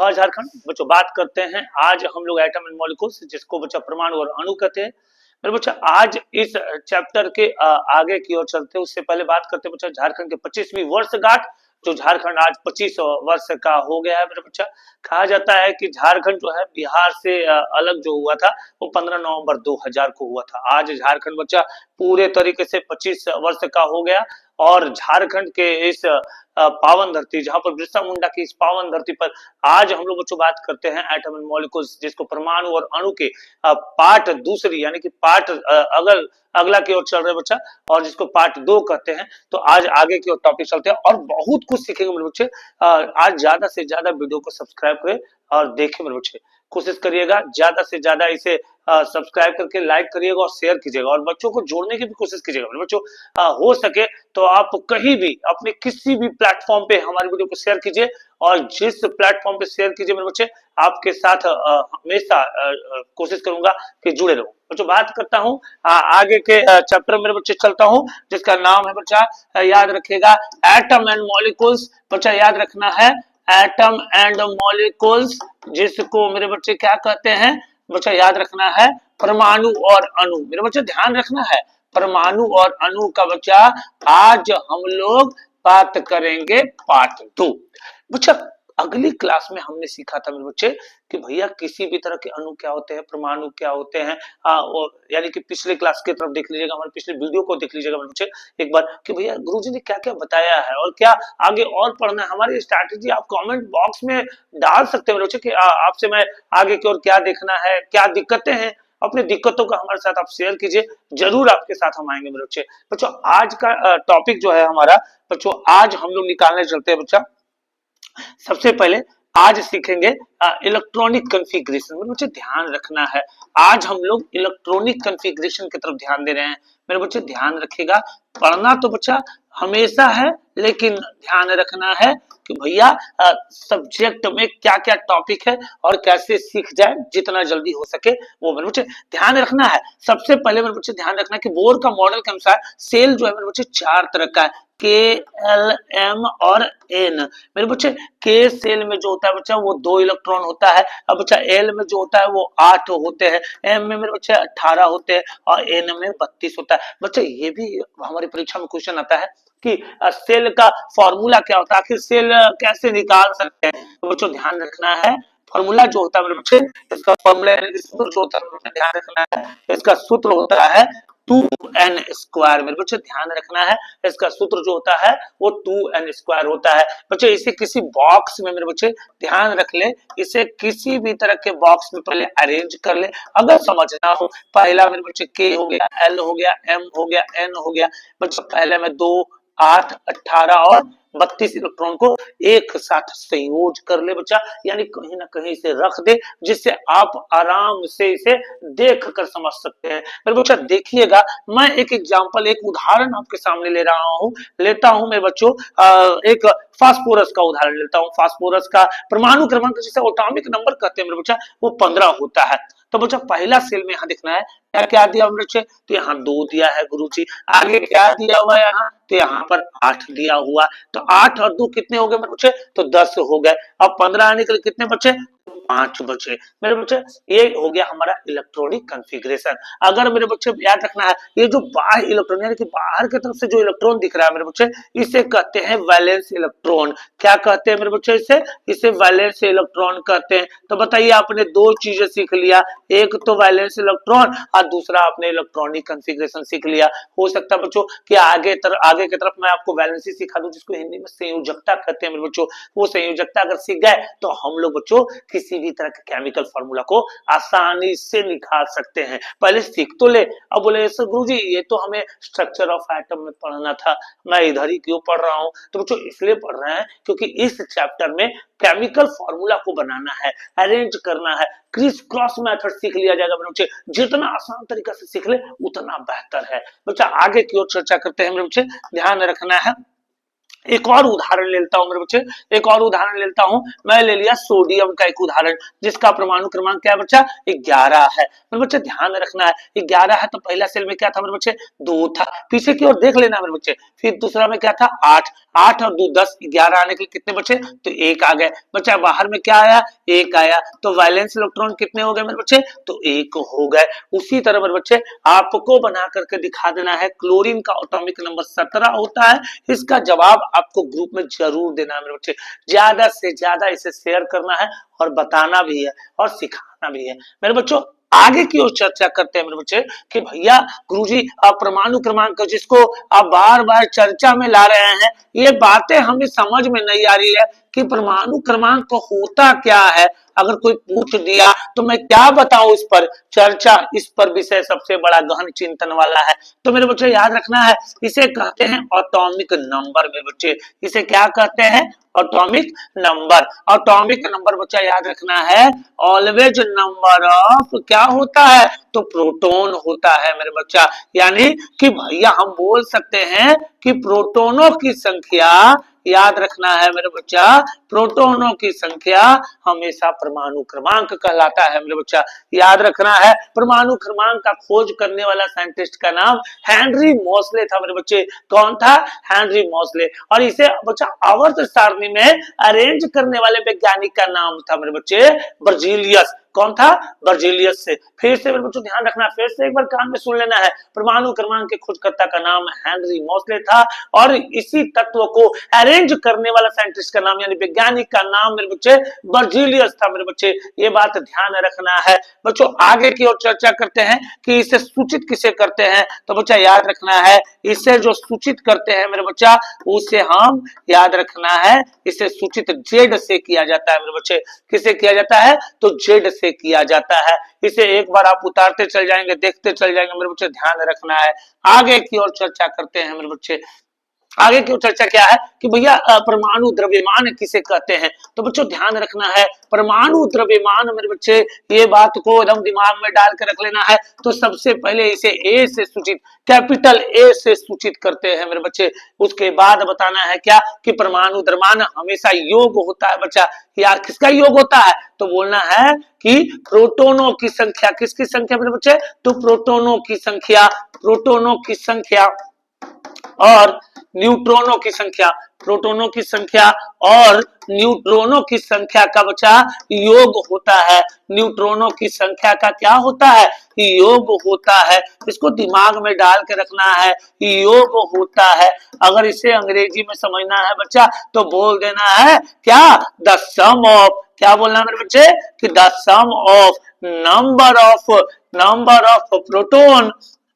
जोहार झारखंड। बच्चों बात करते हैं आज हम लोग एटम एंड मॉलिक्यूल्स, जिसको बच्चा परमाणु और अणु कहते हैं। मेरे बच्चा आज इस चैप्टर के आगे की ओर चलते हैं। उससे पहले बात करते हैं बच्चा झारखंड के 25वीं वर्षगांठ, जो झारखंड आज 25 वर्ष का हो गया है। मेरे बच्चा कहा जाता है कि झारखंड जो है बिहार से अलग जो हुआ था वो 15 नवंबर 2000 को हुआ था। आज झारखंड बच्चा पूरे तरीके से 25 वर्ष का हो गया। और झारखंड के इस पावन धरती, जहां पर बिरसा मुंडा की इस पावन धरती पर आज हम लोग बच्चों बात करते हैं एटम एंड मॉलिक्यूल्स, जिसको परमाणु और अणु के पार्ट दूसरी यानी कि पार्ट अगला की ओर चल रहे बच्चा, और जिसको पार्ट 2 कहते हैं। तो आज आगे की ओर टॉपिक चलते हैं और बहुत कुछ सीखेंगे मेरे बच्चे। आज ज्यादा से ज्यादा वीडियो को सब्सक्राइब करें और देखें मेरे बच्चे। कोशिश करिएगा ज्यादा से ज्यादा इसे सब्सक्राइब करके लाइक करिएगा और शेयर कीजिएगा, और बच्चों को जोड़ने की भी कोशिश कीजिएगा मेरे बच्चों। हो सके तो आप कहीं भी अपने किसी भी प्लेटफॉर्म पे हमारी वीडियो को शेयर कीजिए, और जिस प्लेटफॉर्म पे शेयर कीजिए मेरे बच्चे, आपके साथ हमेशा कोशिश करूंगा कि जुड़े रहो। बच्चों बात करता हूं आगे के चैप्टर मेरे बच्चे चलता हूं, जिसका नाम है बच्चा, याद रखिएगा, एटम एंड मॉलिक्यूल्स। बच्चा याद रखना है एटम एंड मॉलिक्यूल्स, जिसको मेरे बच्चे क्या कहते हैं बच्चा, याद रखना है परमाणु और अणु। मेरे बच्चे ध्यान रखना है परमाणु और अणु का बच्चा आज हम लोग बात करेंगे पार्ट 2। बच्चा अगली क्लास में हमने सीखा था मेरे बच्चे कि भैया किसी भी तरह के अणु क्या होते हैं, परमाणु क्या होते हैं। यानी कि पिछले क्लास की तरफ देख लीजिएगा, हमारे पिछले वीडियो को देख लीजिएगा मेरे बच्चे एक बार, कि भैया गुरुजी ने क्या क्या बताया है और क्या आगे और पढ़ना है। हमारी स्ट्रैटेजी आप कमेंट बॉक्स में डाल सकते हैं मेरे बच्चे कि आपसे मैं आगे की ओर क्या देखना है, क्या दिक्कतें हैं। अपनी दिक्कतों का हमारे साथ आप शेयर कीजिए, जरूर आपके साथ हम आएंगे मेरे बच्चे। बच्चों आज का टॉपिक जो है हमारा, बच्चों आज हम लोग निकालने चलते हैं बच्चा। सबसे पहले आज सीखेंगे इलेक्ट्रॉनिक कॉन्फ़िगरेशन। मेरे बच्चे ध्यान रखना है, आज हम लोग इलेक्ट्रॉनिक कॉन्फ़िगरेशन की तरफ ध्यान दे रहे हैं। मेरे बच्चे ध्यान रखिएगा, पढ़ना तो बच्चा हमेशा है, लेकिन ध्यान रखना है कि भैया सब्जेक्ट में क्या क्या टॉपिक है और कैसे सीख जाए जितना जल्दी हो सके, वो मेरे बच्चे ध्यान रखना है। सबसे पहले मेरे बच्चे ध्यान रखना है कि बोर का मॉडल के अनुसार सेल जो है मेरे बच्चे 4 तरह का है, के, एल, एम और एन। मेरे बच्चे के सेल में जो होता है बच्चा वो 2 इलेक्ट्रॉन होता है। अब बच्चा एल में जो होता है वो 8 होते हैं, एम में मेरे बच्चे 18 होते हैं और एन में 32 होता है। बच्चा ये भी हमारी परीक्षा में क्वेश्चन आता है कि सेल का फॉर्मूला क्या होता है, आखिर सेल कैसे निकाल सकते हैं। तो बच्चों ध्यान रखना है, फॉर्मूला जो होता है मेरे बच्चे, इसका फॉर्मूला सूत्र जो होता है ध्यान रखना है, इसका सूत्र होता है 2n स्क्वायर। मेरे बच्चे ध्यान रखना है, इसका सूत्र जो होता है वो 2n स्क्वायर होता है। बच्चे इसे किसी बॉक्स में मेरे बच्चे ध्यान रख ले, इसे किसी भी तरह के बॉक्स में पहले अरेंज कर ले। अगर समझना हो, पहला मेरे बच्चे के हो गया, एल हो गया, एम हो गया, एन हो गया। बच्चे पहले में 2, 8, 18 और 32 इलेक्ट्रॉन को एक साथ संयोज कर ले बच्चा, यानी कहीं ना कहीं इसे रख दे, जिससे आप आराम से इसे देख कर समझ सकते हैं। मेरे बच्चा देखिएगा, मैं एक एग्जांपल, एक उदाहरण आपके सामने लेता हूं मेरे बच्चों। एक फास्फोरस का उदाहरण लेता हूं। फास्फोरस का परमाणु क्रमांक, जिसे एटॉमिक नंबर कहते हैं मेरे बच्चा, वो 15 होता है। तो बच्चा पहला सेल में यहाँ दिखना है, क्या क्या दिया मेरे बच्चे, तो यहाँ 2 दिया है गुरुजी। आगे क्या दिया हुआ है यहाँ, तो यहाँ पर 8 दिया हुआ। तो 8 और 2 कितने हो गए मेरे बच्चे, तो 10 हो गए। अब 15 आने के लिए कितने बचे, 5 बचे। मेरे बच्चे ये हो गया हमारा इलेक्ट्रॉनिक कॉन्फ़िगरेशन। अगर मेरे बच्चे याद रखना है, ये जो बाह्य इलेक्ट्रॉन यानी कि बाहर की तरफ से जो इलेक्ट्रॉन दिख रहा है मेरे बच्चे, इसे कहते हैं वैलेंस इलेक्ट्रॉन। क्या कहते हैं मेरे बच्चे, इसे वैलेंस इलेक्ट्रॉन कहते हैं। तो बताइए, आपने 2 चीजें सीख लिया, एक तो वैलेंस इलेक्ट्रॉन और दूसरा आपने इलेक्ट्रॉनिक कॉन्फ़िगरेशन सीख लिया। हो सकता है बच्चों कि आगे की तरफ मैं आपको वैलेंसी सिखा दूं, जिसको हिंदी में संयोजकता कहते हैं मेरे बच्चों। वो संयोजकता अगर सीख गए तो हम लोग बच्चों किसी भी तरह के केमिकल फार्मूला को आसानी से निकाल सकते हैं। पहले सीख तो ले। अब बोले सर गुरुजी ये तो हमें स्ट्रक्चर ऑफ एटम में पढ़ना था, मैं इधर ही क्यों पढ़ रहा हूं। तो बच्चों इसलिए पढ़ रहे हैं क्योंकि इस चैप्टर में केमिकल फार्मूला को बनाना है, अरेंज करना है, क्रिस क्रॉस मेथड सीख लिया जाएगा मेरे बच्चे। जितना आसान तरीका से सीख ले उतना बेहतर है। बच्चा आगे की ओर चर्चा करते हैं मेरे बच्चे, ध्यान रखना है। एक और उदाहरण लेता हूं मेरे बच्चे, एक और उदाहरण लेता हूं। मैं ले लिया सोडियम का एक उदाहरण, जिसका परमाणु क्रमांक क्या है बच्चा, 11 है। मेरे बच्चे ध्यान रखना है, 11 है तो पहला सेल में क्या था मेरे बच्चे, 2 था। पीछे की ओर देख लेना मेरे बच्चे। फिर दूसरा में क्या था, 8। 8 और 2 10, 11 आने के लिए कितने बचे? तो 1 आ गए। बच्चा बाहर में क्या आया? 1 आया। तो वैलेंस इलेक्ट्रॉन कितने हो गए मेरे बच्चे? तो 1 हो गए। उसी तरह मेरे बच्चे आपको बना करके दिखा देना है। क्लोरीन का एटॉमिक नंबर 17 होता है। इसका जवाब आपको ग्रुप में जरूर देना है मेरे बच्चे। ज्यादा से ज्यादा इसे शेयर करना है और बताना भी है और सिखाना भी है। मेरे बच्चों आगे की ओर चर्चा करते हैं मेरे बच्चे कि भैया गुरुजी आप परमाणु क्रमांक जिसको आप बार बार चर्चा में ला रहे हैं, ये बातें हमें समझ में नहीं आ रही है कि परमाणु क्रमांक होता क्या है। अगर कोई पूछ दिया तो मैं क्या बताऊं इस पर चर्चा, इस पर विषय सबसे बड़ा गहन चिंतन वाला है। तो मेरे बच्चे याद रखना है, इसे कहते हैं एटॉमिक नंबर। मेरे बच्चे इसे क्या कहते हैं? Atomic number. एटॉमिक नंबर बच्चा याद रखना है ऑलवेज नंबर ऑफ क्या होता है? तो प्रोटॉन होता है मेरे बच्चा। यानी कि भैया हम बोल सकते हैं कि प्रोटॉनों की संख्या, याद रखना है मेरे बच्चा, प्रोटॉनों की संख्या हमेशा परमाणु क्रमांक कहलाता है मेरे बच्चा। याद रखना है परमाणु क्रमांक का खोज करने वाला साइंटिस्ट का नाम हेनरी मोसले था मेरे बच्चे। कौन था? हेनरी मोसले। और इसे बच्चा आवर्त सारणी में अरेंज करने वाले वैज्ञानिक का नाम था मेरे बच्चे बर्जीलियस। कौन था? बर्जीलियस से। फिर से मेरे बच्चों ध्यान रखना, फिर से एक बार कान में सुन लेना है। परमाणु क्रमांक के खोजकर्ता का नाम हेनरी मोसले था और इसी तत्व को अरेंज करने वाला साइंटिस्ट का नाम यानी वैज्ञानिक का नाम मेरे बच्चे बर्जीलियस था मेरे बच्चे। ये बात ध्यान रखना है। बच्चों आगे की ओर चर्चा करते हैं कि इसे सूचित किसे करते हैं। तो बच्चा याद रखना है इसे जो सूचित करते हैं मेरे बच्चा, उसे हम याद रखना है इसे सूचित जेड से किया जाता है मेरे बच्चे। किसे किया जाता है? तो जेड से किया जाता है। इसे एक बार आप उतारते चल जाएंगे, देखते चल जाएंगे मेरे बच्चे, ध्यान रखना है। आगे की ओर चर्चा करते हैं मेरे बच्चे। आगे की चर्चा क्या है कि भैया परमाणु द्रव्यमान किसे कहते हैं। तो बच्चों ध्यान रखना है परमाणु द्रव्यमान मेरे बच्चे, ये बात को एकदम दिमाग में डाल के रख लेना है। तो सबसे पहले इसे ए से सूचित, कैपिटल ए से सूचित करते हैं मेरे बच्चे। उसके बाद बताना है क्या कि परमाणु द्रव्यमान हमेशा योग होता है बच्चा। यार किसका योग होता है? तो बोलना है कि प्रोटोनों की संख्या। किसकी संख्या मेरे बच्चे? तो प्रोटोनों की संख्या। प्रोटोनों की संख्या और न्यूट्रॉनों की संख्या। प्रोटॉनों की संख्या और न्यूट्रॉनों की संख्या का बच्चा योग होता है। न्यूट्रॉनों की संख्या का क्या होता है? योग होता है। इसको दिमाग में डाल के रखना है, योग होता है। अगर इसे अंग्रेजी में समझना है बच्चा तो बोल देना है क्या? द सम ऑफ, क्या बोलना है मेरे बच्चे कि the sum of number of proton,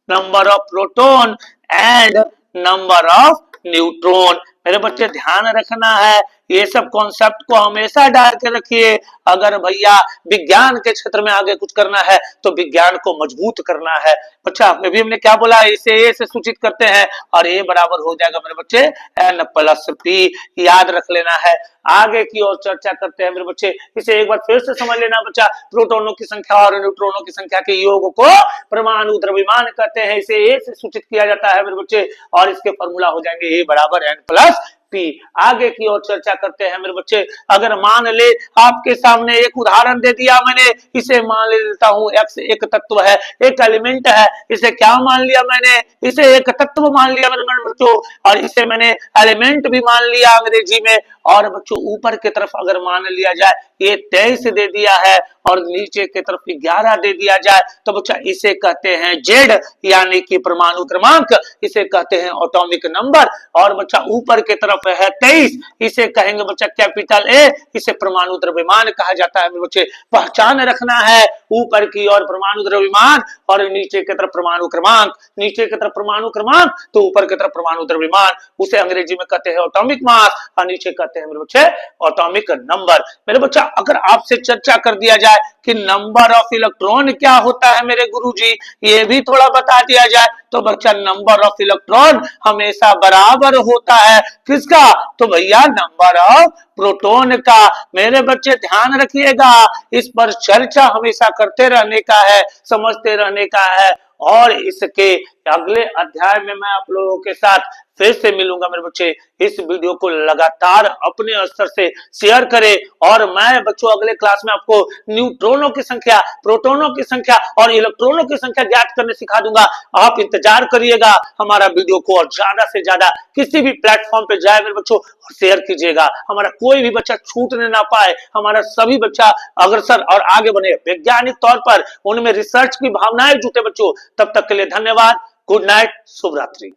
number of proton and number of neutron. मेरे बच्चे ध्यान रखना है, ये सब कॉन्सेप्ट को हमेशा डाल के रखिए। अगर भैया विज्ञान के क्षेत्र में आगे कुछ करना है तो विज्ञान को मजबूत करना है। बच्चा अभी हमने क्या बोला? इसे ए से सूचित करते हैं और ए बराबर हो जाएगा मेरे बच्चे एन प्लस पी। याद रख लेना है। आगे की ओर चर्चा करते हैं मेरे बच्चे। इसे एक बार फिर से समझ लेना बच्चा। प्रोटॉनों की संख्या और न्यूट्रॉनों की संख्या के योग को परमाणु द्रव्यमान कहते हैं। इसे ए से सूचित किया जाता है मेरे बच्चे और इसके फॉर्मूला हो जाएंगे ए बराबर एन प्लस पी। आगे की ओर चर्चा करते हैं मेरे बच्चे। अगर मान ले आपके सामने एक उदाहरण दे दिया मैंने, इसे मान लेता हूं एक्स एक तत्व है, एक एलिमेंट है। इसे क्या मान लिया मैंने? इसे एक तत्व मान लिया मेरे बच्चों और इसे मैंने एलिमेंट भी मान लिया अंग्रेजी में। और बच्चों ऊपर की तरफ अगर मान लिया जाए ये 23 दे दिया है और नीचे की तरफ 11 दे दिया जाए तो बच्चा इसे कहते हैं जेड यानी कि परमाणु क्रमांक। इसे कहते हैं एटॉमिक नंबर। और बच्चा ऊपर की तरफ है 23, इसे कहेंगे बच्चा कैपिटल ए। इसे परमाणु द्रव्यमान कहा जाता है बच्चे। पहचान रखना है, ऊपर की ओर परमाणु द्रव्यमान और नीचे की तरफ परमाणु क्रमांक। नीचे की तरफ परमाणु क्रमांक तो ऊपर की तरफ परमाणु द्रव्यमान। उसे अंग्रेजी में कहते हैं एटॉमिक मास और नीचे कहते हैं मेरे बच्चे एटॉमिक नंबर। मेरे बच्चा अगर आपसे चर्चा कर दिया जाए कि नंबर ऑफ इलेक्ट्रॉन क्या होता है मेरे गुरुजी, ये भी थोड़ा बता दिया जाए तो बच्चा नंबर ऑफ इलेक्ट्रॉन हमेशा बराबर होता है किसका? तो भैया नंबर ऑफ प्रोटॉन का। मेरे बच्चे ध्यान रखिएगा, इस पर चर्चा हमेशा करते रहने का है, समझते रहने का है। और इसके अगले अध्याय में मैं आप लोगों के साथ फिर से मिलूंगा मेरे बच्चे। इस वीडियो को लगातार अपने स्तर से शेयर करें और मैं बच्चों अगले क्लास में आपको न्यूट्रॉनों की संख्या, प्रोटॉनों की संख्या और इलेक्ट्रॉनों की संख्या ज्ञात करने सिखा दूंगा। आप इंतजार करिएगा हमारा वीडियो को और ज्यादा से ज्यादा किसी भी प्लेटफॉर्म पे जाए मेरे बच्चों शेयर कीजिएगा। हमारा कोई भी बच्चा छूटने ना पाए, हमारा सभी बच्चा अग्रसर और आगे बढ़े वैज्ञानिक तौर पर, उनमें रिसर्च की भावनाएं जुटे बच्चों। तब तक के लिए धन्यवाद। गुड नाइट, शुभ रात्रि।